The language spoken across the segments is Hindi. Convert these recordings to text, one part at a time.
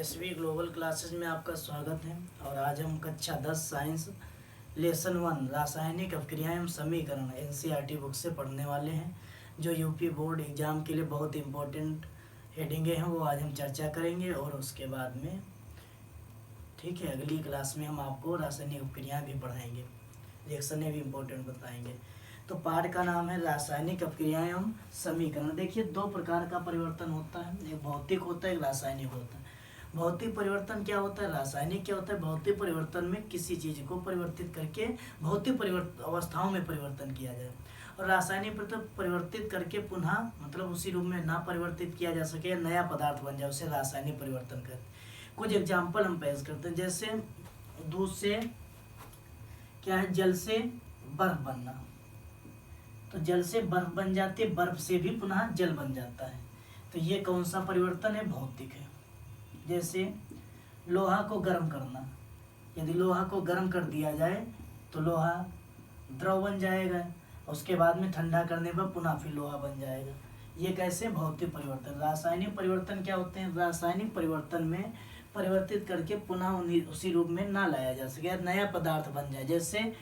10वीं ग्लोबल क्लासेज में आपका स्वागत है। और आज हम कक्षा 10 साइंस लेसन 1 रासायनिक अभिक्रियाएं एवं समीकरण एनसीईआरटी बुक से पढ़ने वाले हैं, जो यूपी बोर्ड एग्जाम के लिए बहुत इम्पोर्टेंट हेडिंगें हैं, वो आज हम चर्चा करेंगे। और उसके बाद में ठीक है, अगली क्लास में हम आपको रासायनिक अभिक्रियाएं भी पढ़ाएंगे, रिएक्शनें भी इम्पोर्टेंट बताएंगे। तो पाठ का नाम है रासायनिक अभिक्रियाएं एवं समीकरण। देखिए, दो प्रकार का परिवर्तन होता है, एक भौतिक होता है, एक रासायनिक होता है। भौतिक परिवर्तन क्या होता है, रासायनिक क्या होता है। भौतिक परिवर्तन में किसी चीज़ को परिवर्तित करके भौतिक अवस्थाओं में परिवर्तन किया जाए, और रासायनिक परिवर्तित करके पुनः मतलब उसी रूप में ना परिवर्तित किया जा सके, नया पदार्थ बन जाए, उसे रासायनिक परिवर्तन करते हैं। कुछ एग्जाम्पल हम पेश करते हैं, जैसे दूध से क्या है, जल से बर्फ बनना। तो जल से बर्फ बन जाती है, बर्फ से भी पुनः जल बन जाता है। तो ये कौन सा परिवर्तन है, भौतिक है। जैसे लोहा को गर्म करना, यदि लोहा को गर्म कर दिया जाए तो लोहा द्रव बन जाएगा, उसके बाद में ठंडा करने पर पुनः फिर लोहा बन जाएगा। ये कैसे, भौतिक परिवर्तन। रासायनिक परिवर्तन क्या होते हैं, रासायनिक परिवर्तन में परिवर्तित करके पुनः उसी रूप में ना लाया जा सके, नया पदार्थ बन जाए। जैसे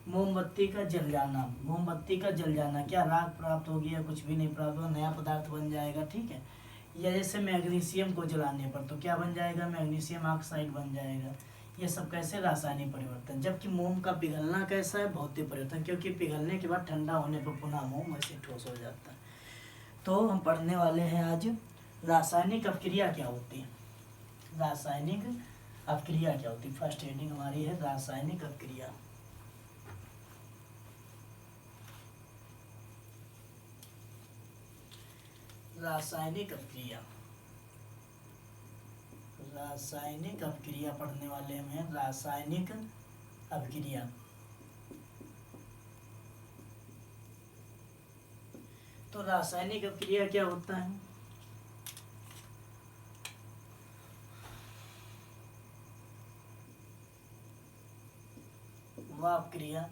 मोमबत्ती का जल जाना, मोमबत्ती का जल जाना, क्या राख प्राप्त हो गया, कुछ भी नहीं प्राप्त हुआ, नया पदार्थ बन जाएगा, ठीक है। या जैसे मैग्नीशियम को जलाने पर तो क्या बन जाएगा, मैग्नीशियम ऑक्साइड बन जाएगा। ये सब कैसे, रासायनिक परिवर्तन। जबकि मोम का पिघलना कैसा है, भौतिक परिवर्तन, क्योंकि पिघलने के बाद ठंडा होने पर पुनः मोम वैसे ठोस हो जाता है। तो हम पढ़ने वाले हैं आज रासायनिक अभिक्रिया क्या होती है। रासायनिक अभिक्रिया क्या होती है, फर्स्ट हेडिंग हमारी है रासायनिक अभिक्रिया। रासायनिक अभिक्रिया, रासायनिक अभिक्रिया पढ़ने वाले हैं, रासायनिक अभिक्रिया। तो रासायनिक अभिक्रिया क्या होता है, वह अभिक्रिया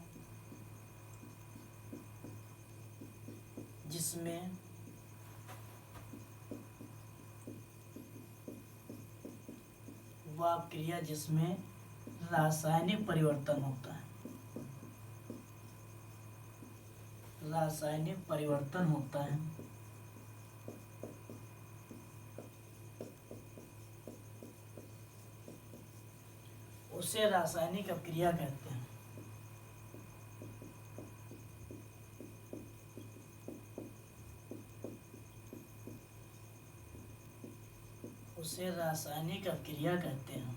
जिसमें रासायनिक परिवर्तन होता है, रासायनिक परिवर्तन होता है, उसे रासायनिक अभिक्रिया कहते हैं। उसे रासायनिक अभिक्रिया कहते हैं।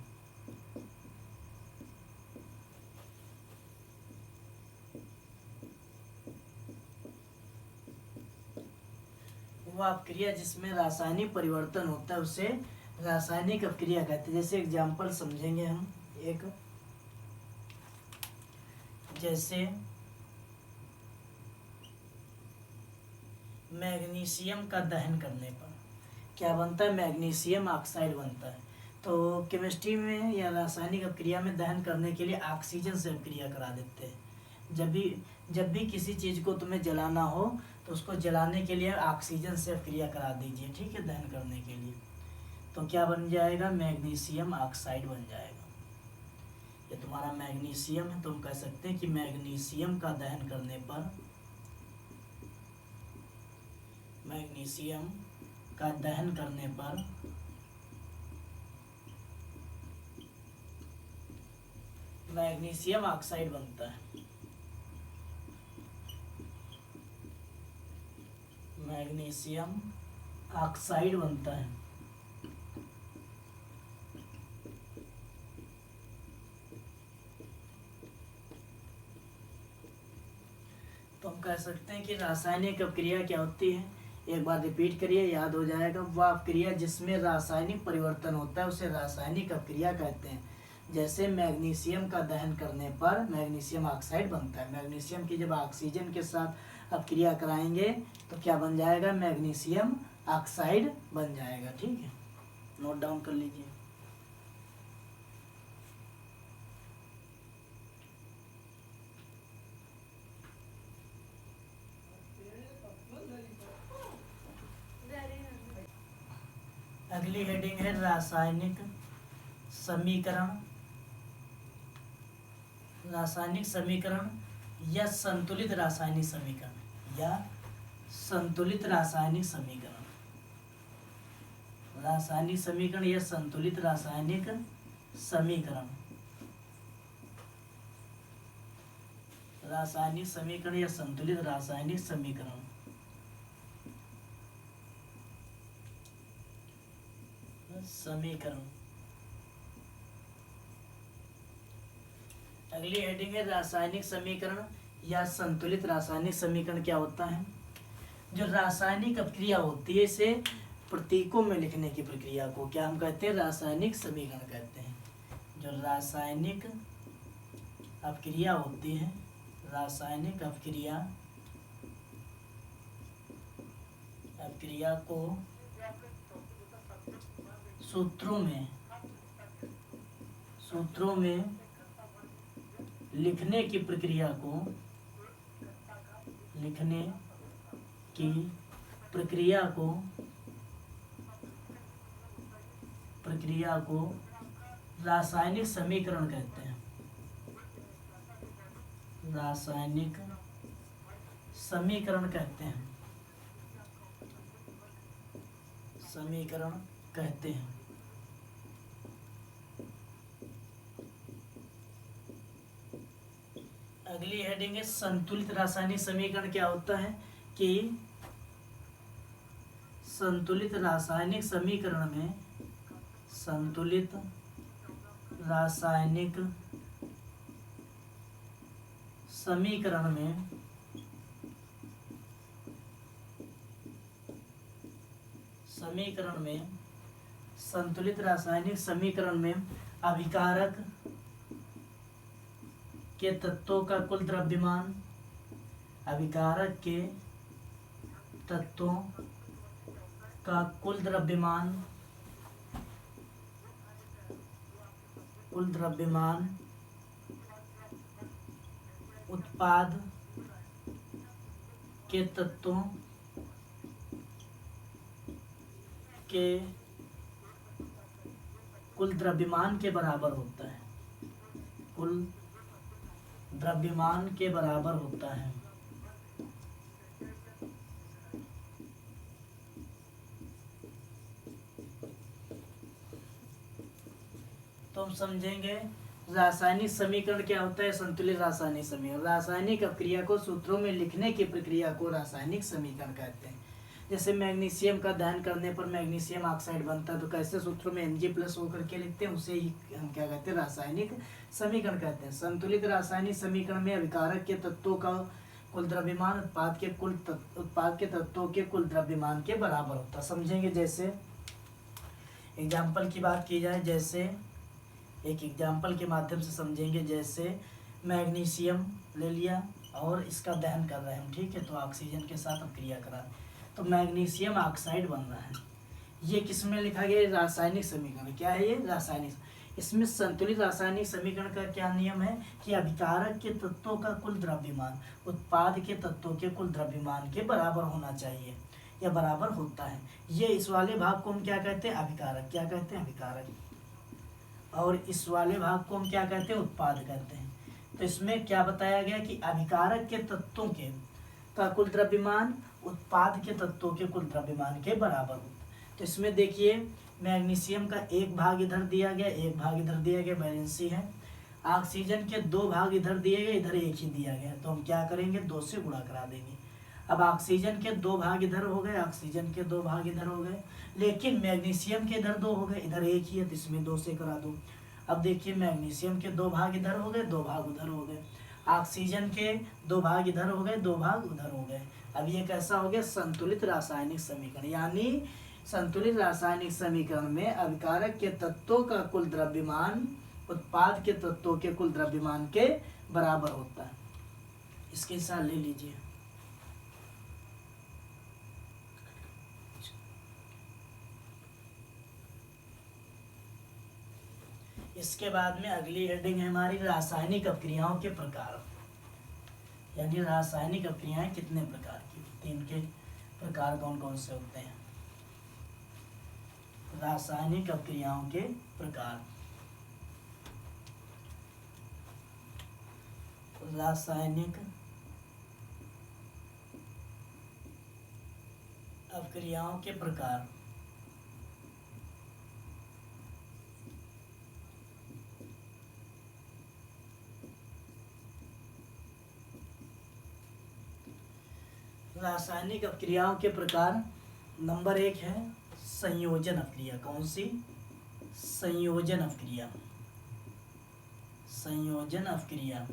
वह अभिक्रिया जिसमें रासायनिक परिवर्तन होता है, उसे रासायनिक अभिक्रिया कहते हैं। जैसे एग्जाम्पल समझेंगे हम एक, जैसे मैग्नीशियम का दहन करने पर क्या बनता है, मैग्नीशियम ऑक्साइड बनता है। तो केमिस्ट्री में या रासायनिक अभिक्रिया में दहन करने के लिए ऑक्सीजन से अभिक्रिया करा देते हैं। जब भी किसी चीज़ को तुम्हें जलाना हो तो उसको जलाने के लिए ऑक्सीजन से अभिक्रिया करा दीजिए, ठीक है, दहन करने के लिए। तो क्या बन जाएगा, मैग्नीशियम ऑक्साइड बन जाएगा। ये तुम्हारा मैग्नीशियम है, तुम कह सकते हैं कि मैग्नीशियम का दहन करने पर, मैग्नीशियम का दहन करने पर मैग्नीशियम ऑक्साइड बनता है, मैग्नीशियम ऑक्साइड बनता है। तो हम कह सकते हैं कि रासायनिक अभिक्रिया क्या होती है, एक बार रिपीट करिए, याद हो जाएगा। वह अभिक्रिया जिसमें रासायनिक परिवर्तन होता है, उसे रासायनिक अभिक्रिया कहते हैं। जैसे मैग्नीशियम का दहन करने पर मैग्नीशियम ऑक्साइड बनता है। मैग्नीशियम की जब ऑक्सीजन के साथ अभिक्रिया कराएंगे तो क्या बन जाएगा, मैग्नीशियम ऑक्साइड बन जाएगा, ठीक है, नोट डाउन कर लीजिए। अगली हेडिंग है रासायनिक समीकरण, रासायनिक समीकरण या संतुलित रासायनिक समीकरण, या संतुलित रासायनिक समीकरण, रासायनिक समीकरण या संतुलित रासायनिक समीकरण, रासायनिक समीकरण या संतुलित रासायनिक समीकरण। समीकरण। अगली हेडिंग है रासायनिक समीकरण या संतुलित रासायनिक समीकरण। क्या होता है? जो रासायनिक अपक्रिया होती है इसे प्रतीकों में लिखने की प्रक्रिया को क्या हम कहते हैं? रासायनिक समीकरण कहते हैं। जो रासायनिक अपक्रिया होती है, रासायनिक अपक्रिया को सूत्रों में लिखने की प्रक्रिया को रासायनिक समीकरण कहते हैं। रासायनिक समीकरण कहते हैं। समीकरण कहते हैं। अगली हेडिंग है संतुलित रासायनिक समीकरण। क्या होता है कि संतुलित रासायनिक समीकरण में संतुलित रासायनिक समीकरण में संतुलित रासायनिक समीकरण में अभिकारक के तत्वों का कुल द्रव्यमान, अभिकारक के तत्वों का कुल द्रव्यमान उत्पाद के तत्वों के कुल द्रव्यमान के बराबर होता है। कुल द्रव्यमान के बराबर होता है। तो हम समझेंगे रासायनिक समीकरण क्या होता है। संतुलित रासायनिक समीकरण, रासायनिक अपक्रिया को सूत्रों में लिखने की प्रक्रिया को रासायनिक समीकरण कहते हैं। जैसे मैग्नीशियम का दहन करने पर मैग्नीशियम ऑक्साइड बनता है, तो कैसे सूत्रों में Mg+ होकर के लिखते हैं, उसे ही हम क्या कहते हैं? रासायनिक समीकरण कहते हैं। संतुलित रासायनिक समीकरण में अभिकारक के तत्वों का कुल द्रव्यमान उत्पाद के तत्वों के कुल द्रव्यमान के बराबर होता है। समझेंगे, जैसे एग्जाम्पल की बात की जाए, जैसे एक एग्जाम्पल के माध्यम से समझेंगे। जैसे मैग्नीशियम ले लिया और इसका दहन कर रहे हैं हम, ठीक है, तो ऑक्सीजन के साथ हम क्रिया करा, तो मैग्नीशियम ऑक्साइड बन रहा है। ये किस में लिखा गया? रासायनिक समीकरण। क्या है ये? रासायनिक। इसमें संतुलित रासायनिक समीकरण का क्या नियम है कि अभिकारक के तत्वों का कुल द्रव्यमान उत्पाद के तत्वों के कुल द्रव्यमान के बराबर होना चाहिए या बराबर होता है। ये इस वाले भाग को हम क्या कहते हैं? अभिकारक। क्या कहते हैं? अभिकारक। और इस वाले भाग को हम क्या कहते हैं? उत्पाद कहते हैं। तो इसमें क्या बताया गया कि अभिकारक के तत्वों के का कुल द्रव्यमान उत्पाद के तत्वों के कुल द्रव्यमान के बराबर होता है। तो इसमें देखिए, मैग्नीशियम का एक भाग इधर दिया गया, एक भाग इधर दिया गया, बैलेंसी है। ऑक्सीजन के 2 भाग इधर दिए गए, इधर 1 ही दिया गया, तो हम क्या करेंगे? 2 से गुणा करा देंगे। अब ऑक्सीजन के 2 भाग इधर हो गए, ऑक्सीजन के 2 भाग इधर हो गए, लेकिन मैग्नीशियम के इधर 2 हो गए, इधर 1 ही है, तो इसमें 2 से करा दो। अब देखिए, मैग्नीशियम के 2 भाग इधर हो गए, 2 भाग उधर हो गए, ऑक्सीजन के 2 भाग इधर हो गए, 2 भाग उधर हो गए। अब ये कैसा हो गया? संतुलित रासायनिक समीकरण। यानी संतुलित रासायनिक समीकरण में अभिकारक के तत्वों का कुल द्रव्यमान उत्पाद के तत्वों के कुल द्रव्यमान के बराबर होता है। इसके साथ ले लीजिए। इसके बाद में अगली हेडिंग है हमारी रासायनिक अपक्रियाओं के प्रकार। यानी रासायनिक अपक्रियाएं कितने प्रकार की होती हैं, इनके प्रकार कौन कौन से होते हैं। रासायनिक अपक्रियाओं के प्रकार। रासायनिक अपक्रियाओं के प्रकार। रासायनिक अपक्रियाओं के प्रकार नंबर 1 है संयोजन अपक्रिया। कौन सी? संयोजन अपक्रिया। संयोजन अपक्रिया।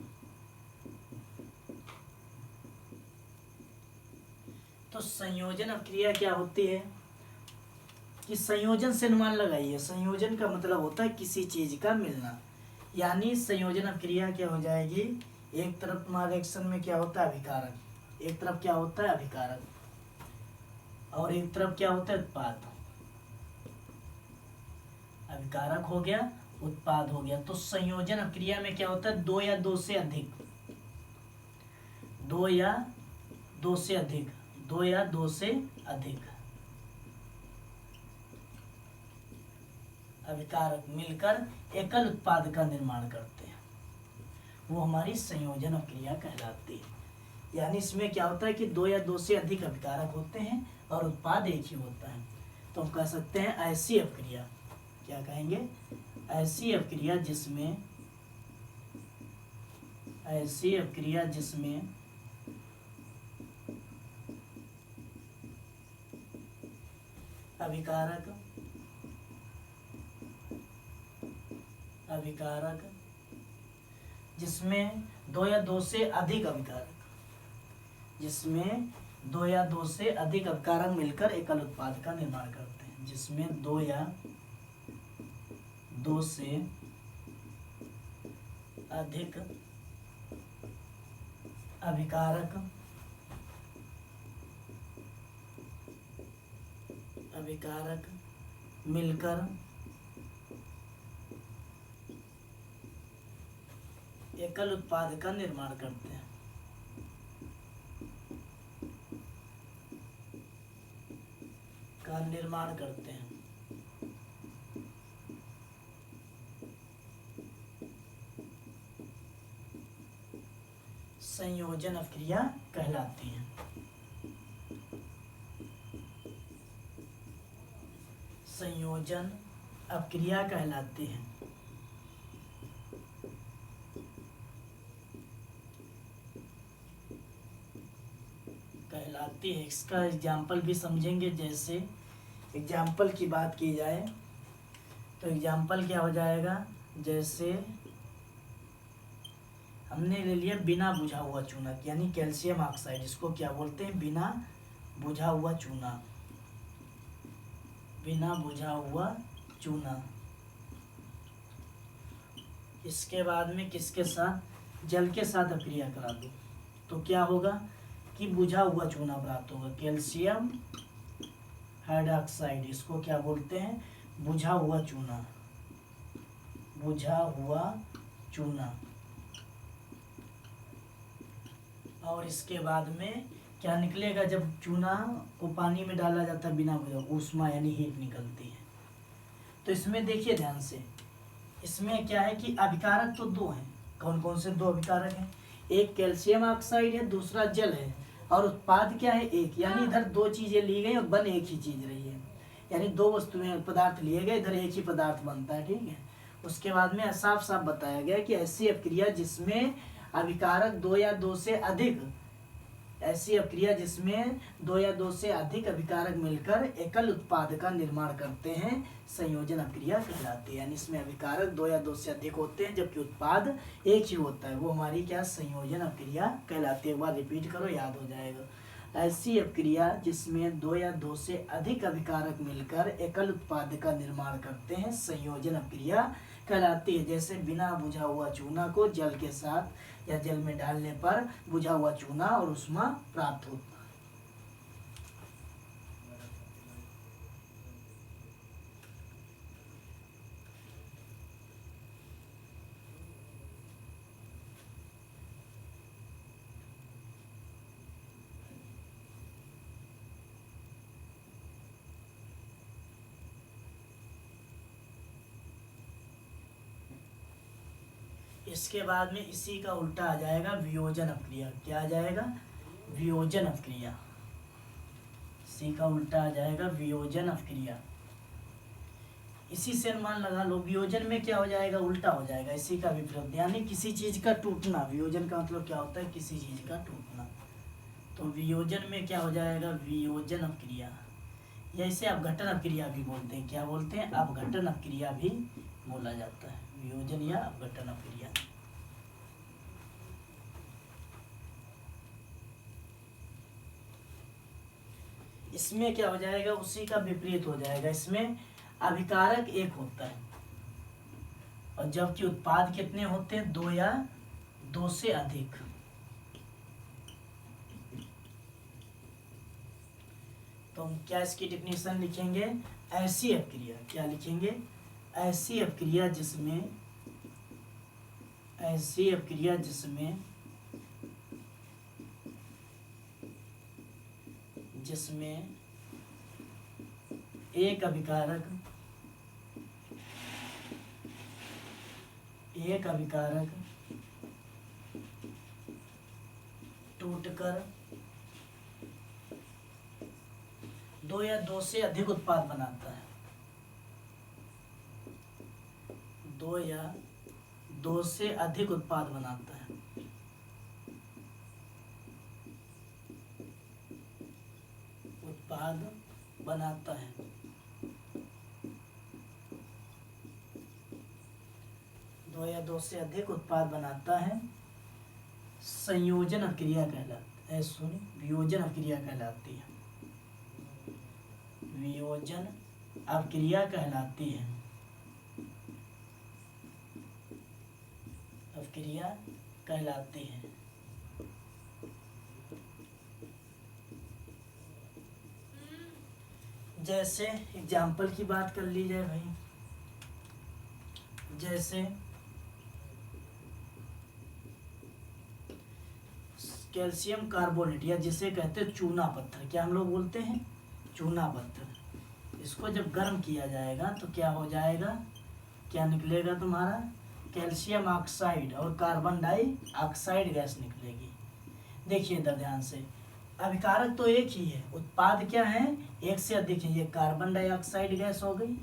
तो संयोजन अपक्रिया क्या होती है कि संयोजन से अनुमान लगाइए। संयोजन का मतलब होता है किसी चीज का मिलना, यानी संयोजन अपक्रिया क्या हो जाएगी, एक तरफ तुम्हारे रिएक्शन में क्या होता है अभिकारक, एक तरफ क्या होता है अभिकारक, और एक तरफ क्या होता है उत्पाद। अभिकारक हो गया, उत्पाद हो गया। तो संयोजन अपक्रिया में क्या होता है, दो या दो से अधिक, दो या दो से अधिक, दो या दो से अधिक अभिकारक मिलकर एकल उत्पाद का निर्माण करते हैं, वो हमारी संयोजन अपक्रिया कहलाती है। यानी इसमें क्या होता है कि दो या दो से अधिक अभिकारक होते हैं और उत्पाद एक ही होता है। तो हम कह सकते हैं ऐसी अपक्रिया, क्या कहेंगे, ऐसी अपक्रिया जिसमें, ऐसी अपक्रिया जिसमें अभिकारक, अभिकारक जिसमें दो या दो से अधिक अभिकारक, जिसमें दो या दो से अधिक अभिकारक मिलकर एकल उत्पाद का निर्माण करते हैं, जिसमें दो या दो से अधिक अभिकारक, अभिकारक मिलकर एकल उत्पाद का निर्माण करते हैं। का निर्माण करते हैं। संयोजन अपक्रिया कहलाती है। संयोजन अपक्रिया कहलाती है। कहलाती है। इसका एग्जाम्पल भी समझेंगे। जैसे एग्जाम्पल की बात की जाए तो एग्जाम्पल क्या हो जाएगा, जैसे हमने ले लिया बिना बुझा हुआ चूना, यानी कैल्शियम ऑक्साइड, इसको क्या बोलते हैं, बिना बुझा हुआ चूना, बिना बुझा हुआ चूना। इसके बाद में किसके साथ, जल के साथ अपक्रिया करा दो तो क्या होगा कि बुझा हुआ चूना प्राप्त होगा, कैल्शियम हाइड्रोक्साइड, इसको क्या बोलते हैं, बुझा हुआ चूना, बुझा हुआ चूना। और इसके बाद में क्या निकलेगा, जब चूना को पानी में डाला जाता है बिना बुझा, ऊष्मा यानी हीट निकलती है। तो इसमें देखिए ध्यान से, इसमें क्या है कि अभिकारक तो दो हैं। कौन कौन से दो अभिकारक हैं, एक कैल्शियम ऑक्साइड है, दूसरा जल है, और उत्पाद क्या है, एक। यानी इधर दो चीजें ली गई और बन एक ही चीज रही है, यानी दो वस्तुएं पदार्थ लिए गए, इधर एक ही पदार्थ बनता है, ठीक है। उसके बाद में साफ साफ बताया गया कि ऐसी अपक्रिया जिसमें अभिकारक दो या दो से अधिक, ऐसी अपक्रिया जिसमें दो या दो से अधिक अभिकारक मिलकर एकल उत्पाद का निर्माण करते हैं, संयोजन अपक्रिया कहलाती है। यानी इसमें अभिकारक दो या दो से अधिक होते हैं जबकि उत्पाद एक ही होता है, वो हमारी क्या, संयोजन अपक्रिया कहलाती है। एक बार रिपीट करो, याद हो जाएगा। ऐसी अपक्रिया जिसमें दो या दो से अधिक अभिकारक मिलकर एकल उत्पाद का निर्माण करते हैं, संयोजन अपक्रिया कहलाती है। जैसे बिना बुझा हुआ चूना को जल के साथ या जल में डालने पर बुझा हुआ चूना और ऊष्मा प्राप्त होता है। इसके बाद में इसी का उल्टा आ जाएगा वियोजन अपक्रिया। क्या आ जाएगा? वियोजन अपक्रिया। इसी का उल्टा आ जाएगा वियोजन अपक्रिया। इसी से अनुमान लगा लो, वियोजन में क्या हो जाएगा? उल्टा हो जाएगा, इसी का विपरीत, यानी किसी चीज का टूटना। वियोजन का मतलब क्या होता है? किसी चीज का टूटना। तो वियोजन में क्या हो जाएगा? वियोजन अपक्रिया, या इसे अपघटन अपक्रिया भी बोलते हैं। क्या बोलते हैं? अपघटन अपक्रिया भी बोला जाता है, वियोजन या अपघटन अपक्रिया। इसमें क्या हो जाएगा? उसी का विपरीत हो जाएगा। इसमें अभिकारक एक होता है, और जबकि उत्पाद कितने होते हैं? दो या दो से अधिक। तो हम क्या इसकी डिफिनेशन लिखेंगे? ऐसी अपक्रिया। क्या लिखेंगे? ऐसी अपक्रिया जिसमें, ऐसी अपक्रिया जिसमें, जिसमें एक अभिकारक टूटकर दो या दो से अधिक उत्पाद बनाता है। दो या दो से अधिक उत्पाद बनाता है। उत्पाद बनाता है। दो या दो से अधिक उत्पाद बनाता है। संयोजन अपक्रिया कहलाती है, सॉरी, वियोजन अपक्रिया कहलाती है। वियोजन अपक्रिया कहलाती है। अपक्रिया कहलाती है। जैसे एग्जाम्पल की बात कर ली जाए भाई, जैसे कैल्शियम कार्बोनेट, या जिसे कहते हैं चूना पत्थर। क्या हम लोग बोलते हैं? चूना पत्थर। इसको जब गर्म किया जाएगा तो क्या हो जाएगा? क्या निकलेगा तुम्हारा? कैल्शियम ऑक्साइड और कार्बन डाइऑक्साइड गैस निकलेगी। देखिए इधर ध्यान से, अभिकारक तो एक ही है, उत्पाद क्या है? एक से अधिक है। ये कार्बन डाइऑक्साइड गैस हो गई,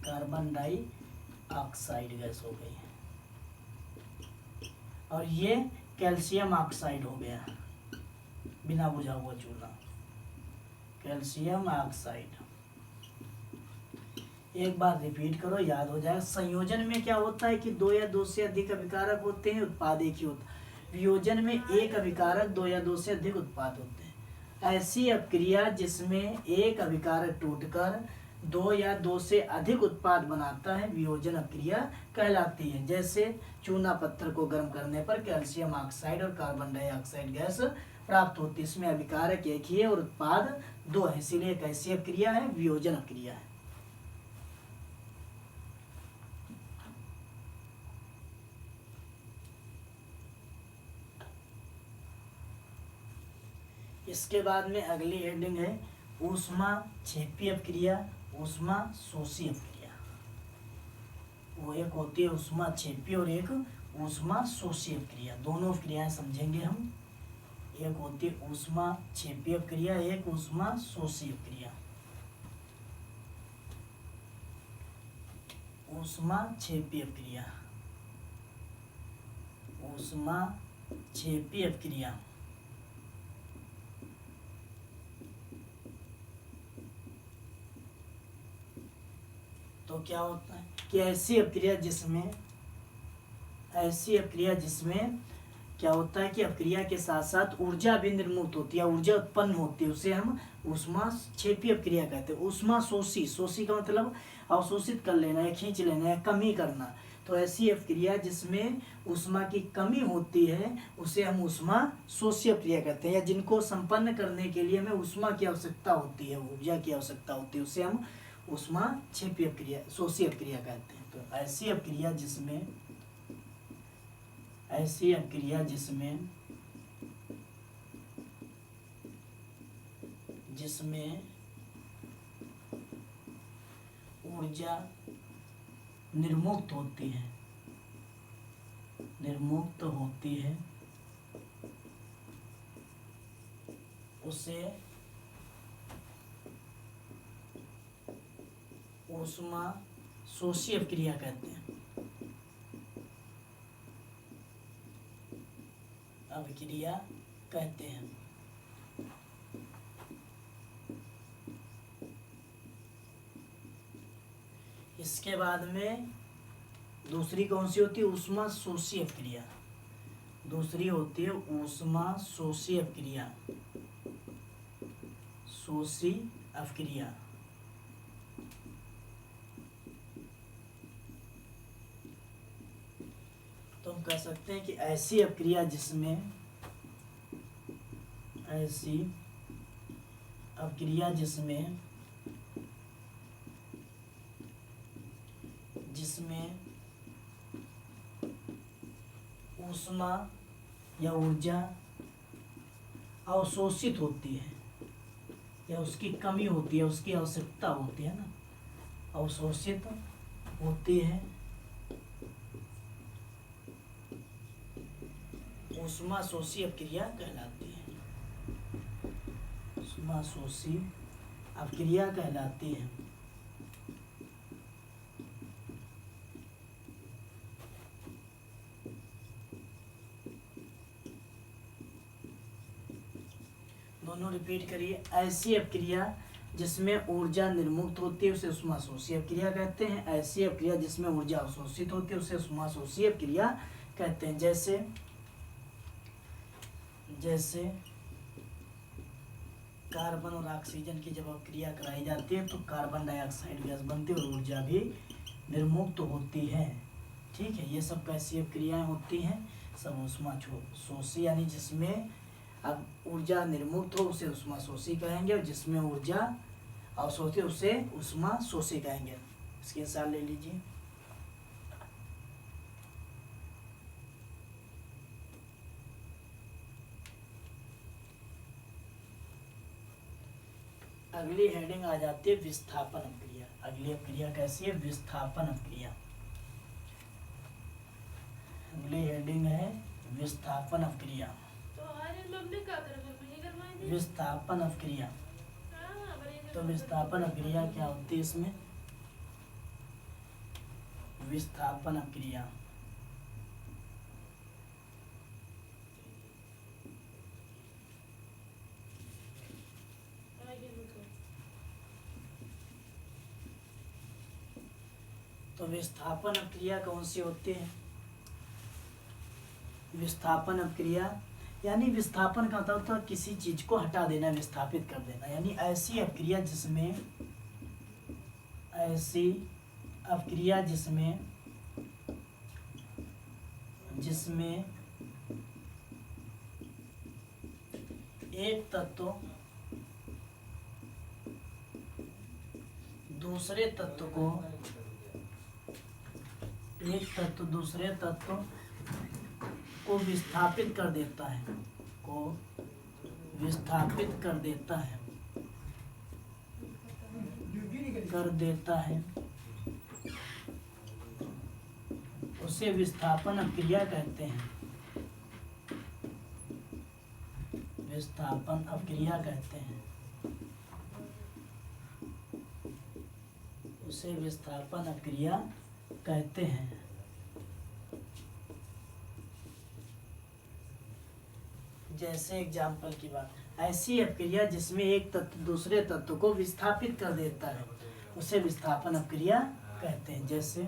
कार्बन डाइऑक्साइड गैस हो गई, और ये कैल्शियम ऑक्साइड हो गया, बिना बुझा हुआ चूना, कैल्शियम ऑक्साइड। एक बार रिपीट करो, याद हो जाएगा। संयोजन में क्या होता है कि दो या दो से अधिक अभिकारक होते हैं, उत्पाद एक ही होता है। वियोजन में एक अभिकारक, दो या दो से अधिक उत्पाद होते हैं। ऐसी अपक्रिया जिसमें एक अभिकारक टूटकर दो या दो से अधिक उत्पाद बनाता है, वियोजन अपक्रिया कहलाती है। जैसे चूना पत्थर को गर्म करने पर कैल्शियम ऑक्साइड और कार्बन डाइऑक्साइड गैस प्राप्त होती है। इसमें अभिकारक एक ही है और उत्पाद दो है, इसीलिए एक ऐसी अपक्रिया है, वियोजन अपक्रिया है। इसके बाद में अगली हेडिंग है ऊष्मा क्षेपी अपक्रिया, ऊष्मा शोषी अपक्रिया। वो एक होती है ऊष्मा क्षेपी और एक ऊष्मा शोषी अपक्रिया। दोनों क्रियाएं समझेंगे हम। एक होती है ऊष्मा क्षेपी अपक्रिया, एक ऊष्मा शोषी अपक्रिया। ऊष्मा क्षेपी अपक्रिया, ऊष्मा क्षेपी अपक्रिया। तो क्या होता है कि ऐसी अपक्रिया जिसमें क्या होता है कि अपक्रिया के साथ साथ ऊर्जा भी निर्मुक्त होती है, ऊर्जा उत्पन्न होती है, उसे हम ऊष्मा क्षेपी अपक्रिया कहते हैं। ऊष्मा शोषी, शोषी का मतलब अवशोषित कर लेना या खींच लेना या कमी करना। तो ऐसी अपक्रिया जिसमें ऊष्मा की कमी होती है उसे हम ऊष्मा शोषी अपक्रिया कहते हैं, या जिनको संपन्न करने के लिए हमें ऊष्मा की आवश्यकता होती है, ऊर्जा की आवश्यकता होती है, उसे हम ऊष्मा क्षेपी अपक्रिया, शोषी अपक्रिया कहते हैं। तो ऐसी अपक्रिया जिसमें ऊर्जा निर्मुक्त होती है, निर्मुक्त होती है उसे ऊष्मा शोषी अपक्रिया कहते हैं। अपक्रिया कहते हैं। इसके बाद में दूसरी कौन सी होती है? ऊष्मा शोषी अपक्रिया। दूसरी होती है ऊष्मा शोषी अपक्रिया। शोषी अपक्रिया। तो हम कह सकते हैं कि ऐसी अपक्रिया जिसमें ऊष्मा या ऊर्जा अवशोषित होती है या उसकी कमी होती है, उसकी आवश्यकता होती है ना, अवशोषित होती है, ऊष्मा शोषी अपक्रिया कहलाती है। ऊष्मा शोषी अपक्रिया कहलाती है। दोनों रिपीट करिए। ऐसी अपक्रिया जिसमें ऊर्जा निर्मुक्त होती है उसे ऊष्मा शोषी अपक्रिया कहते हैं। ऐसी अपक्रिया जिसमें ऊर्जा अवशोषित होती है उसे ऊष्मा शोषी अपक्रिया कहते हैं। जैसे कार्बन और ऑक्सीजन की जब अपक्रिया कराई जाती है तो कार्बन डाइऑक्साइड गैस बनती है और ऊर्जा भी निर्मुक्त होती है। ठीक है, ये सब कैसी अपक्रियाएं होती हैं? सब ऊष्मा शोषी, यानी जिसमें अब ऊर्जा निर्मुक्त हो उसे ऊष्मा शोषी कहेंगे और जिसमें ऊर्जा अवशोषित उसे ऊष्मा शोषी कहेंगे। इसके साथ ले लीजिए। अगली हेडिंग आ जाती है विस्थापन अपक्रिया। अगली अपक्रिया कैसी है? विस्थापन अपक्रिया। अगली हेडिंग है विस्थापन अपक्रिया। विस्थापन अपक्रिया। तो विस्थापन अपक्रिया क्या होती है? इसमें विस्थापन अपक्रिया तो विस्थापन अपक्रिया कौन सी होती है? विस्थापन अपक्रिया यानी विस्थापन का मतलब होता है किसी चीज को हटा देना, विस्थापित कर देना। यानी ऐसी अपक्रिया जिसमें एक तत्व दूसरे तत्व को विस्थापित कर देता है, उसे विस्थापन अपक्रिया कहते हैं। विस्थापन अपक्रिया कहते हैं। उसे विस्थापन अपक्रिया कहते हैं। जैसे एग्जाम्पल की बात, ऐसी अपक्रिया जिसमें एक तत्व दूसरे तत्व को विस्थापित कर देता है उसे विस्थापन अपक्रिया कहते हैं। जैसे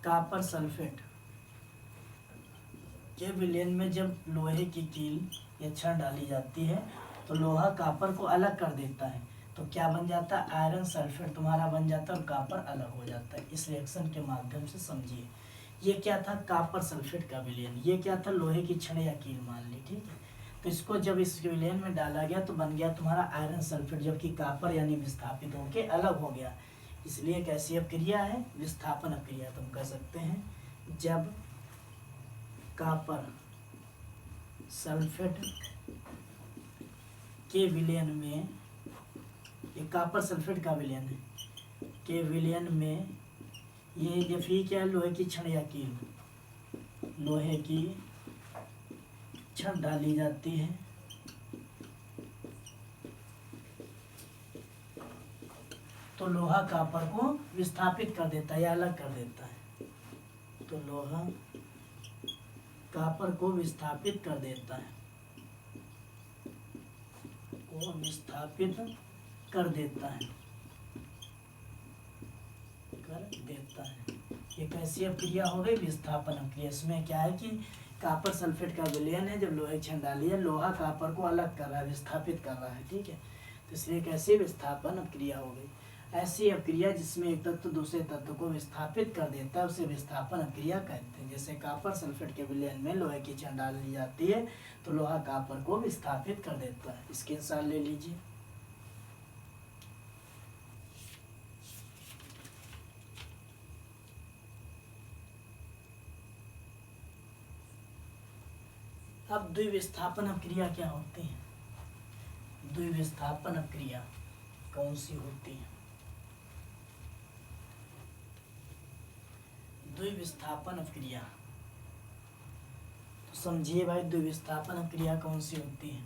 कॉपर सल्फेट के विलयन में जब लोहे की कील या छड़ डाली जाती है तो लोहा कॉपर को अलग कर देता है, तो क्या बन जाता है? आयरन सल्फेट तुम्हारा बन जाता है और कॉपर अलग हो जाता है। इस रिएक्शन के माध्यम से समझिए। ये क्या था? कॉपर सल्फेट का विलयन। ये क्या था? लोहे की छड़ या कील मान ली। ठीक है, तो इसको जब इस विलयन में डाला गया तो बन गया तुम्हारा आयरन सल्फेट, जबकि कॉपर यानी विस्थापित होकर अलग हो गया। इसलिए कैसी अपक्रिया है? विस्थापन अपक्रिया। तुम कह सकते हैं जब कॉपर सल्फेट के विलयन में, ये कॉपर सल्फेट का विलयन है, के विलयन में ये फी क्या है, लोहे की छड़ या कील, लोहे की छड़ डाली जाती है तो लोहा कॉपर को विस्थापित कर देता है या अलग कर देता है, तो लोहा कॉपर को विस्थापित कर देता है, को विस्थापित कर देता है, कर देता है। ये कैसी अभिक्रिया हो गई, विस्थापन अभिक्रिया। इसमें क्या है कि कॉपर सल्फेट का विलयन है, जब लोहे की छड़ डाली है, लोहा कॉपर को अलग कर रहा है, विस्थापित कर रहा है, ठीक है। तो इसलिए कैसी विस्थापन अभिक्रिया हो गई। ऐसी अभिक्रिया जिसमें एक तत्व दूसरे तत्व को विस्थापित कर देता है उसे विस्थापन अभिक्रिया कहते हैं। जैसे कॉपर सल्फेट के विलयन में लोहे की छड़ डाल दी जाती है तो लोहा कॉपर को विस्थापित कर देता है। इसके साथ ले लीजिए। अब द्विविस्थापन अभिक्रिया क्या होती है, द्विविस्थापन अभिक्रिया कौन सी होती है। द्विविस्थापन अभिक्रिया, तो समझिए भाई द्विविस्थापन अभिक्रिया कौन सी होती है।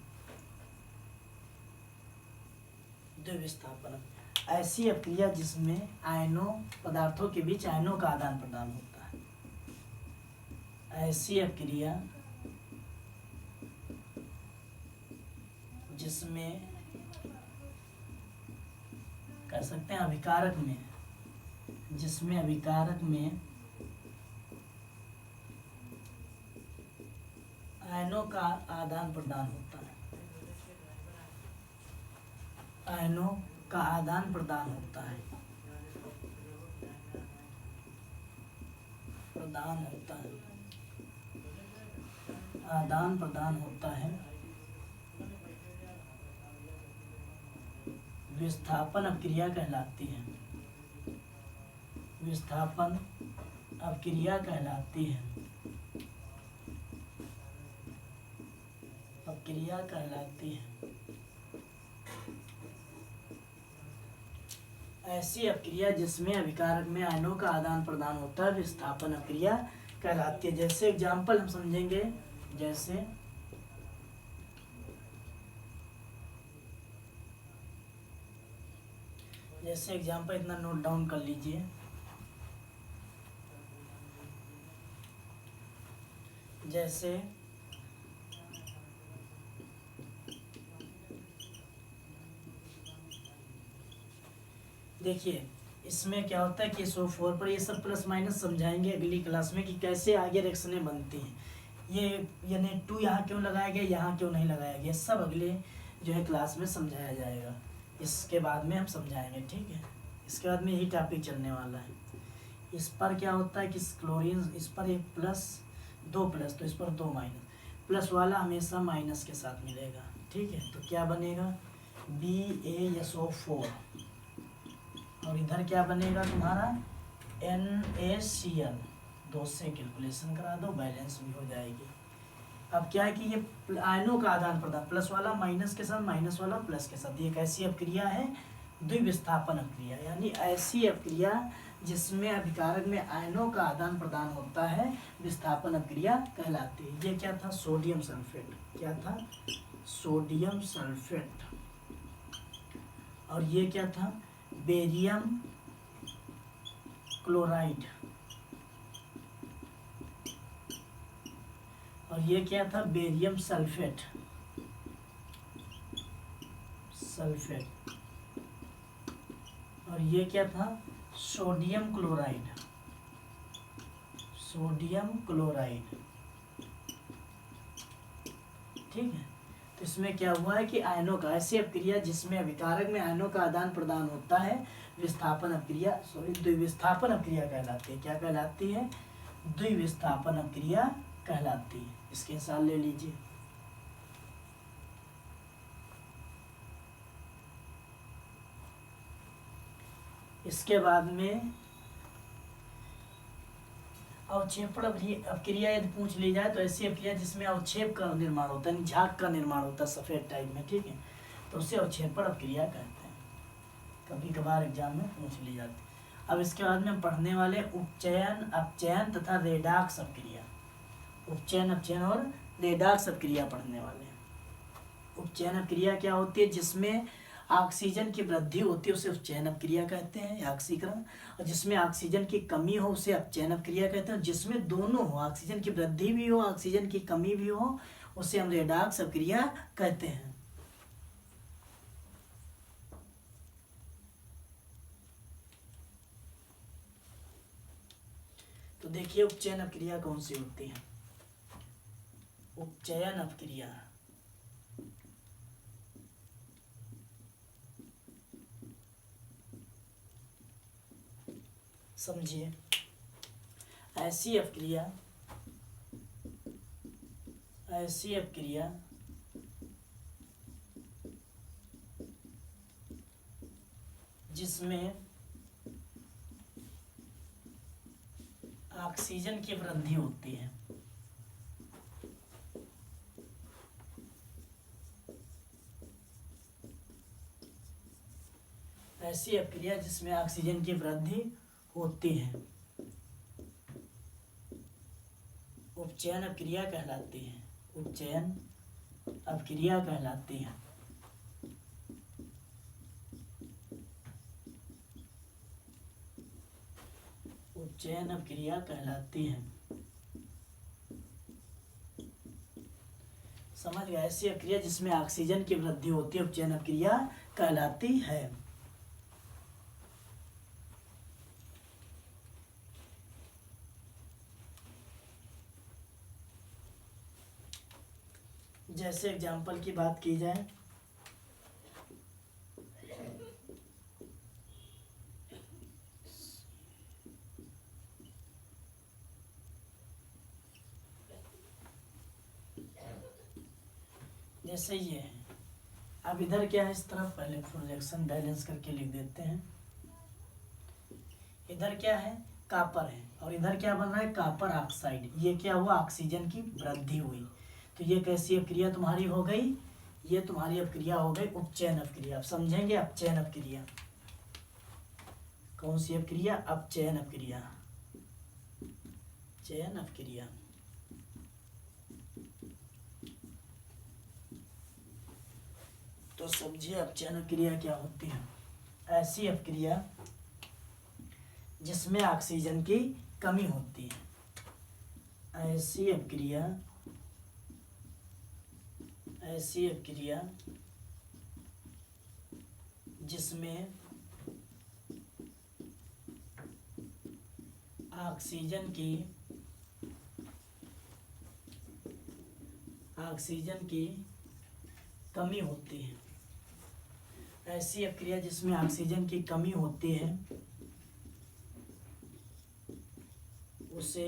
द्विविस्थापन ऐसी अभिक्रिया जिसमें आयनों पदार्थों के बीच आयनों का आदान प्रदान होता है। ऐसी अभिक्रिया जिसमें कह सकते हैं अभिकारक में, जिसमें अभिकारक में आयनों का आदान प्रदान होता है, आयनों का आदान प्रदान होता है, प्रदान होता है, आदान प्रदान होता है, विस्थापन अभिक्रिया कहलाती है, विस्थापन अभिक्रिया कहलाती है, अभिक्रिया कहलाती है। ऐसी अभिक्रिया जिसमें अभिकारक में आयनों का आदान प्रदान होता है विस्थापन अभिक्रिया कहलाती है। जैसे एग्जाम्पल हम समझेंगे, जैसे एग्जाम्पल इतना नोट डाउन कर लीजिए। जैसे देखिए इसमें क्या होता है कि SO4 पर ये सब प्लस माइनस समझाएंगे अगली क्लास में कि कैसे आगे रिएक्शनें बनती हैं। ये यानी 2 यहाँ क्यों लगाया गया, यहाँ क्यों नहीं लगाया गया, सब अगले जो है क्लास में समझाया जाएगा। इसके बाद में हम समझाएंगे, ठीक है। इसके बाद में यही टॉपिक चलने वाला है। इस पर क्या होता है कि क्लोरीन, इस पर एक प्लस 2 प्लस तो इस पर 2 माइनस, प्लस वाला हमेशा माइनस के साथ मिलेगा, ठीक है। तो क्या बनेगा BaSO4 और इधर क्या बनेगा तुम्हारा NaCl। 2 से कैलकुलेशन करा दो, बैलेंस भी हो जाएगी। अब क्या है कि ये आयनों का आदान प्रदान, प्लस वाला माइनस के साथ, माइनस वाला प्लस के साथ, ये एक ऐसी अभिक्रिया है द्विविस्थापन अभिक्रिया, यानी ऐसी अभिक्रिया जिसमें अभिकारक में आयनों का आदान प्रदान होता है विस्थापन अभिक्रिया कहलाती है। ये क्या था, सोडियम सल्फेट, क्या था, सोडियम सल्फेट। और ये क्या था, बेरियम क्लोराइड। और ये क्या था, बेरियम सल्फेट, और ये क्या था, सोडियम क्लोराइड, ठीक है। तो इसमें क्या हुआ है कि आयनों का, ऐसी अभिक्रिया जिसमें अभिकारक में आयनों का आदान प्रदान होता है विस्थापन अभिक्रिया, द्विविस्थापन अभिक्रिया कहलाती है। क्या कहलाती है, द्विविस्थापन अभिक्रिया कहलाती है। इसके साथ ले लीजिए। इसके बाद में अवक्षेपण अभिक्रिया यदि पूछ ली जाए तो ऐसी अभिक्रिया जिसमें अवक्षेप का निर्माण होता है, झाग का निर्माण होता है सफेद टाइप में, ठीक है, तो उसे अवक्षेपण अभिक्रिया कहते हैं। कभी कभार एग्जाम में पूछ ली जाती है। अब इसके बाद में हम पढ़ने वाले उपचयन, अपचयन तथा रेडॉक्स अपक्रिया। उपचयन, अपचयन और रेडॉक्स अपक्रिया पढ़ने वाले हैं। उपचयन अपक्रिया क्या होती है? जिसमें ऑक्सीजन की वृद्धि होती है उसे उपचयन अपक्रिया कहते हैं, ऑक्सीकरण। और जिसमें ऑक्सीजन की कमी हो उसे अपचयन अपक्रिया कहते हैं। जिसमें दोनों हो, ऑक्सीजन की वृद्धि भी हो, ऑक्सीजन की कमी भी हो, उसे हम रेडॉक्स अपक्रिया कहते हैं। तो देखिए उपचयन अपक्रिया कौन सी होती है। उपचयन अपक्रिया समझिए, ऐसी अपक्रिया जिसमें ऑक्सीजन की वृद्धि होती है। ऐसी अपक्रिया जिसमें ऑक्सीजन की वृद्धि होती है उपचयन अपक्रिया कहलाती है। उपचयन अपक्रिया कहलाती है। उपचयन अपक्रिया कहलाती है। समझ गए? ऐसी अपक्रिया जिसमें ऑक्सीजन की वृद्धि होती है उपचयन अपक्रिया कहलाती है। जैसे एग्जाम्पल की बात की जाए, जैसे ये है। अब इधर क्या है, इस तरफ पहले रिएक्शन बैलेंस करके लिख देते हैं। इधर क्या है, कॉपर है, और इधर क्या बन रहा है, कॉपर ऑक्साइड। ये क्या हुआ, ऑक्सीजन की वृद्धि हुई। तो ये कैसी अपक्रिया तुम्हारी हो गई, ये तुम्हारी अपक्रिया हो गई उपचयन अपक्रिया। अब समझेंगे अपचयन अपक्रिया कौन सी अपक्रिया, अपचयन अपक्रिया। चयन अपक्रिया तो समझिए अपचयन अपक्रिया क्या होती है। ऐसी अपक्रिया जिसमें ऑक्सीजन की कमी होती है। ऐसी अपक्रिया जिसमें ऑक्सीजन की कमी होती है। ऐसी अपक्रिया जिसमें ऑक्सीजन की कमी होती है उसे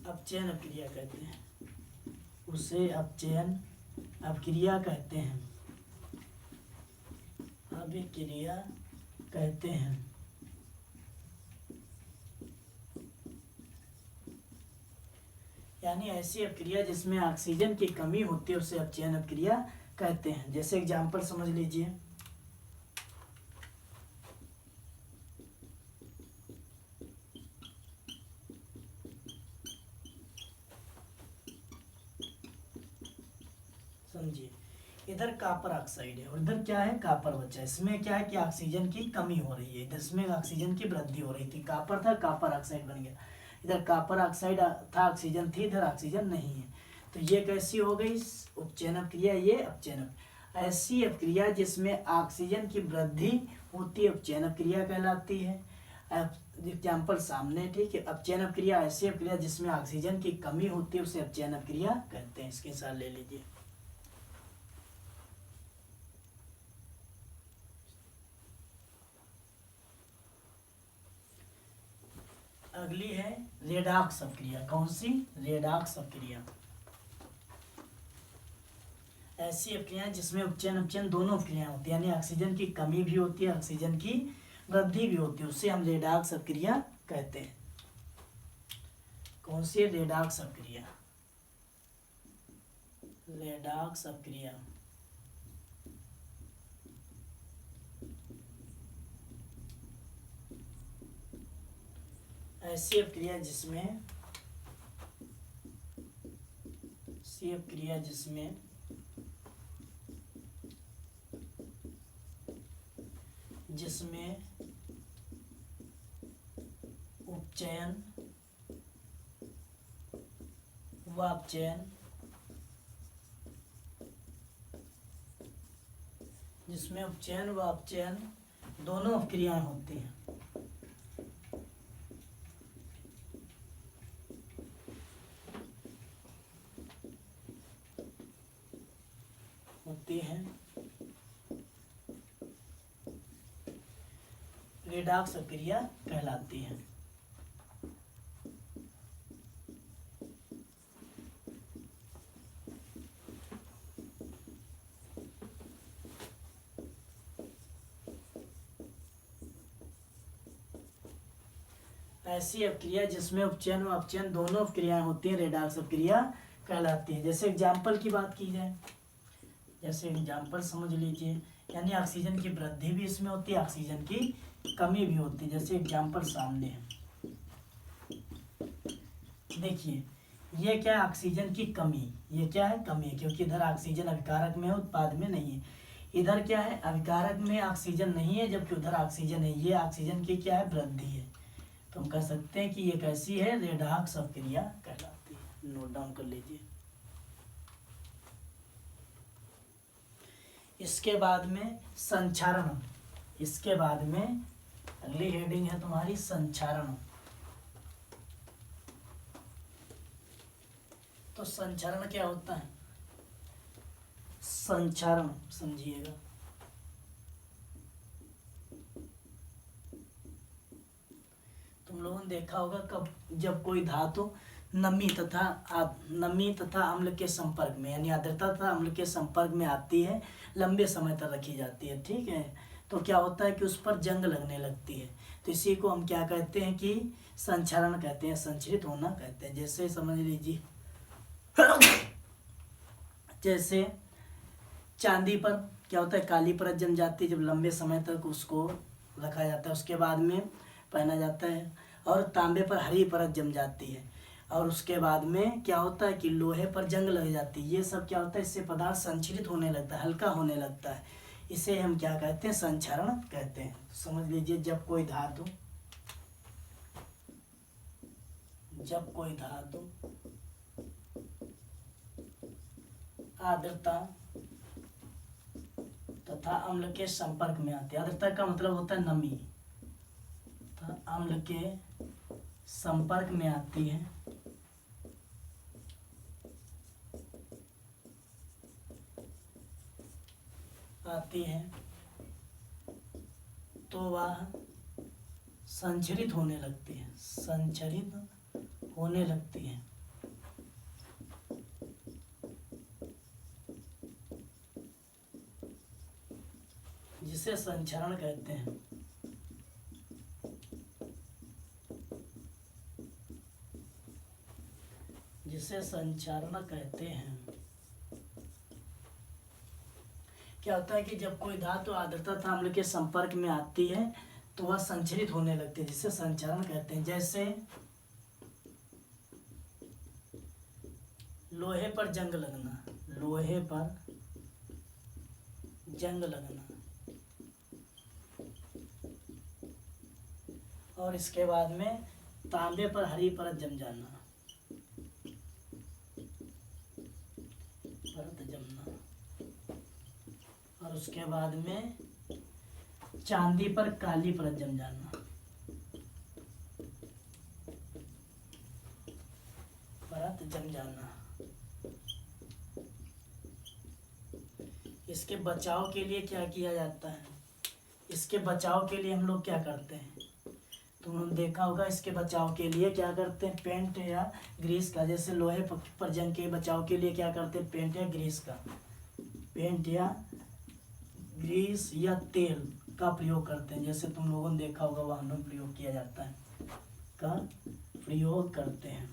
अपचयन अपक्रिया कहते हैं। उसे अपचयन अपक्रिया कहते हैं। अभिक्रिया कहते हैं। यानी ऐसी अपक्रिया जिसमें ऑक्सीजन की कमी होती है उसे अपचयन अपक्रिया कहते हैं। जैसे एग्जांपल समझ लीजिए, समझिए इधर कॉपर ऑक्साइड है और इधर क्या है, कॉपर बचा है। इसमें क्या है कि ऑक्सीजन की कमी हो रही है, इधर इसमें ऑक्सीजन की वृद्धि हो रही थी। कॉपर था, कॉपर ऑक्साइड बन गया। इधर कॉपर ऑक्साइड था, ऑक्सीजन थी, इधर ऑक्सीजन नहीं है। तो ये कैसी हो गई, उपचयन अपक्रिया, ये अपचयन। ऐसी अपक्रिया जिसमें ऑक्सीजन की वृद्धि होती है उपचयन अपक्रिया कहलाती है। एग्जाम्पल सामने, ठीक है। अपचयन अपक्रिया ऐसी अपक्रिया जिसमें ऑक्सीजन की कमी होती है उसे अपचयन अपक्रिया कहते हैं। इसके साथ ले लीजिए। अगली है रेडॉक्स अपक्रिया। कौन सी, रेडॉक्स अपक्रिया। ऐसी अपक्रिया जिसमें उपचयन अपचयन दोनों अपक्रियाएं होती है, यानी ऑक्सीजन की कमी भी होती है, ऑक्सीजन की वृद्धि भी होती है, उससे हम रेडॉक्स अपक्रिया कहते हैं। कौन सी, रेडॉक्स अपक्रिया। रेडॉक्स अपक्रिया ऐसी अपक्रिया जिसमें उपचयन व अपचयन दोनों अपक्रियाएं होती हैं। रेडॉक्स अपक्रिया कहलाती है। ऐसी अपक्रिया जिसमें उपचयन व अपचयन दोनों अपक्रियाएं होती हैं रेडॉक्स अपक्रिया कहलाती है। जैसे एग्जाम्पल की बात की जाए, जैसे एग्जाम्पल समझ लीजिए, यानी ऑक्सीजन की वृद्धि भी इसमें होती है, ऑक्सीजन की कमी भी होती है। जैसे एग्जाम्पल सामने है, देखिए ये क्या है, ऑक्सीजन की कमी। ये क्या है, कमी, क्योंकि इधर ऑक्सीजन अभिकारक में है, उत्पाद में नहीं है। इधर क्या है, अभिकारक में ऑक्सीजन नहीं है, जबकि उधर ऑक्सीजन है। ये ऑक्सीजन की क्या है, वृद्धि है। तो हम कह सकते हैं कि ये कैसी है, रेडॉक्स अपक्रिया कहलाती है। नोट डाउन कर लीजिए। इसके बाद में संक्षारण, इसके बाद में अगली हेडिंग है तुम्हारी संक्षारण। तो संक्षारण क्या होता है, संक्षारण समझिएगा। तुम लोगों ने देखा होगा कब, जब कोई धातु नमी तथा अम्ल के संपर्क में, यानी आर्द्रता तथा अम्ल के संपर्क में आती है, लंबे समय तक रखी जाती है, ठीक है, तो क्या होता है कि उस पर जंग लगने लगती है। तो इसी को हम क्या कहते हैं कि संक्षारण कहते हैं, संचरित होना कहते हैं। जैसे समझ लीजिए, जैसे चांदी पर क्या होता है, काली परत जम जाती है जब लंबे समय तक उसको रखा जाता है, उसके बाद में पहना जाता है। और तांबे पर हरी परत जम जाती है, और उसके बाद में क्या होता है कि लोहे पर जंग लग जाती है। ये सब क्या होता है, इससे पदार्थ संचरित होने लगता है, हल्का होने लगता है। इसे हम क्या कहते हैं, संक्षारण कहते हैं। तो समझ लीजिए, जब कोई धातु आर्द्रता तथा अम्ल के संपर्क में आती है। आर्द्रता का मतलब होता है नमी, तथा अम्ल के संपर्क में आती है, तो वह संचरित होने लगती है, जिसे संक्षारण कहते हैं। क्या होता है कि जब कोई धातु आर्द्रता तथा अम्ल के संपर्क में आती है तो वह संचरित होने लगती है, जिसे संक्षारण कहते हैं। जैसे लोहे पर जंग लगना, और इसके बाद में तांबे पर हरी परत जम जाना, और उसके बाद में चांदी पर काली परत जम जाना, इसके बचाव के लिए क्या किया जाता है, इसके बचाव के लिए हम लोग क्या करते हैं, तुमने देखा होगा, इसके बचाव के लिए क्या करते हैं, पेंट या ग्रीस का। जैसे लोहे पर जंग के बचाव के लिए क्या करते हैं, पेंट या ग्रीस या तेल का प्रयोग करते हैं। जैसे तुम लोगों ने देखा होगा, वाहनों में प्रयोग किया जाता है, का प्रयोग करते हैं।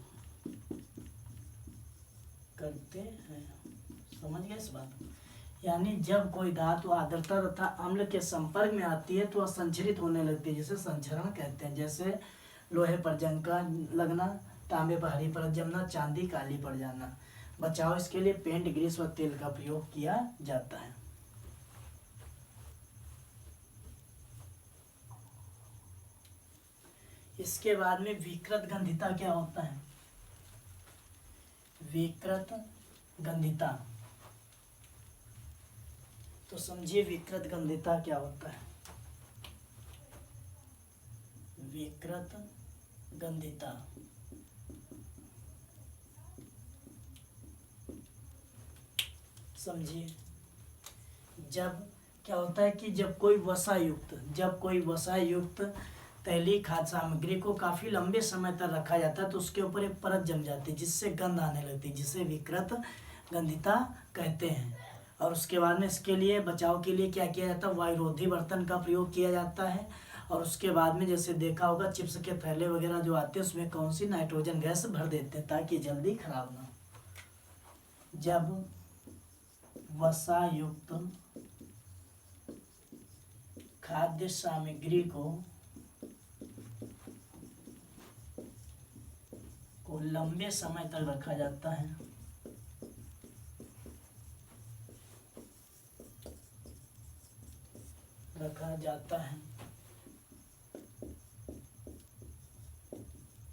समझ गए इस बात को? यानी जब कोई धातु आर्द्रता तथा अम्ल के संपर्क में आती है तो वह संचरित होने लगती है, जिसे संक्षारण कहते हैं। जैसे लोहे पर जंग का लगना, तांबे पर हरी परत जमना, चांदी काली पड़ जाना। बचाव इसके लिए पेंट, ग्रीस व तेल का प्रयोग किया जाता है। इसके बाद में विकृत गंधिता क्या होता है? विकृत गंधिता, तो समझिए विकृत गंधिता क्या होता है। विकृत गंधिता समझिए, जब क्या होता है कि जब कोई वसा युक्त तैलीय खाद्य सामग्री को काफ़ी लंबे समय तक रखा जाता है तो उसके ऊपर एक परत जम जाती है जिससे गंध आने लगती है, जिसे विकृत गंधिता कहते हैं। और उसके बाद में इसके लिए बचाव के लिए क्या किया जाता है? वायुरोधी बर्तन का प्रयोग किया जाता है। और उसके बाद में जैसे देखा होगा चिप्स के थैले वगैरह जो आते हैं उसमें कौन सी नाइट्रोजन गैस भर देते हैं ताकि जल्दी खराब ना हो। जब वसा युक्त खाद्य सामग्री को लंबे समय तक रखा जाता है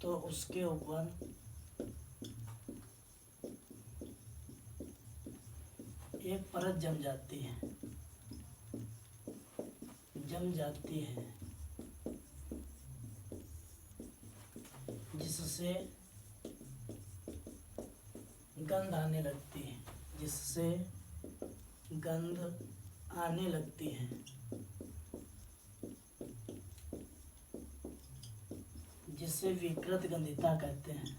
तो उसके ऊपर एक परत जम जाती है जिससे गंध आने लगती है जिसे विकृत गंधिता कहते हैं।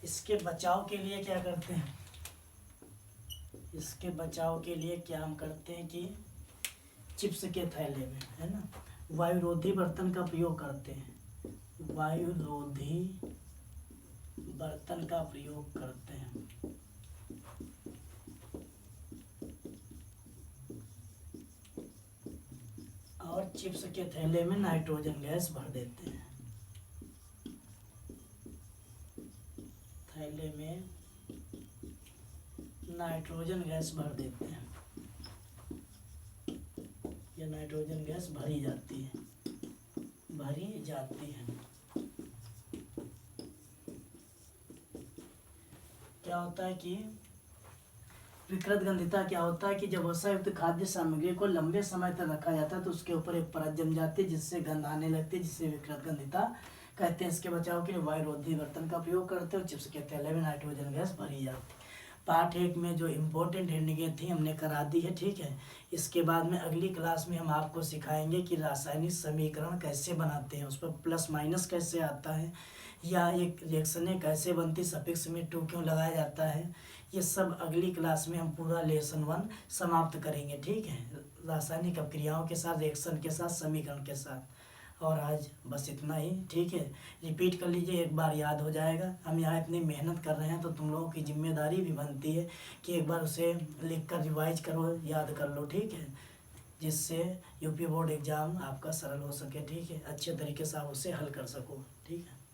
इसके बचाव के लिए क्या करते हैं? इसके बचाव के लिए क्या हम करते हैं कि चिप्स के थैले में, है ना, वायुरोधी बर्तन का प्रयोग करते हैं। और चिप्स के थैले में नाइट्रोजन गैस भर देते हैं। या नाइट्रोजन गैस भरी जाती है। क्या होता है कि विकृत गंधिता क्या होता है कि जब वसा युक्त खाद्य सामग्री को लंबे समय तक रखा जाता है तो उसके ऊपर एक परत जम जाती है जिससे गंध आने लगती है, जिससे विकृत गंधिता कहते हैं। इसके बचाव के लिए वायुरोधी बर्तन का प्रयोग करते हैं और चिप्स के थैले में नाइट्रोजन गैस भरी जाती है। पार्ट 1 में जो इम्पोर्टेंट हेडिंगें थी हमने करा दी है, ठीक है। इसके बाद में अगली क्लास में हम आपको सिखाएंगे कि रासायनिक समीकरण कैसे बनाते हैं, उस पर प्लस माइनस कैसे आता है, या एक रिएक्शनें कैसे बनती, सफिक्स में टू क्यों लगाया जाता है। ये सब अगली क्लास में हम पूरा लेसन 1 समाप्त करेंगे, ठीक है, रासायनिक अभिक्रियाओं के साथ, रिएक्शन के साथ, समीकरण के साथ। और आज बस इतना ही, ठीक है। रिपीट कर लीजिए, एक बार याद हो जाएगा। हम यहाँ इतनी मेहनत कर रहे हैं तो तुम लोगों की जिम्मेदारी भी बनती है कि एक बार उसे लिख कर रिवाइज करो, याद कर लो, ठीक है, जिससे यूपी बोर्ड एग्ज़ाम आपका सरल हो सके, ठीक है, अच्छे तरीके से आप उसे हल कर सको, ठीक है।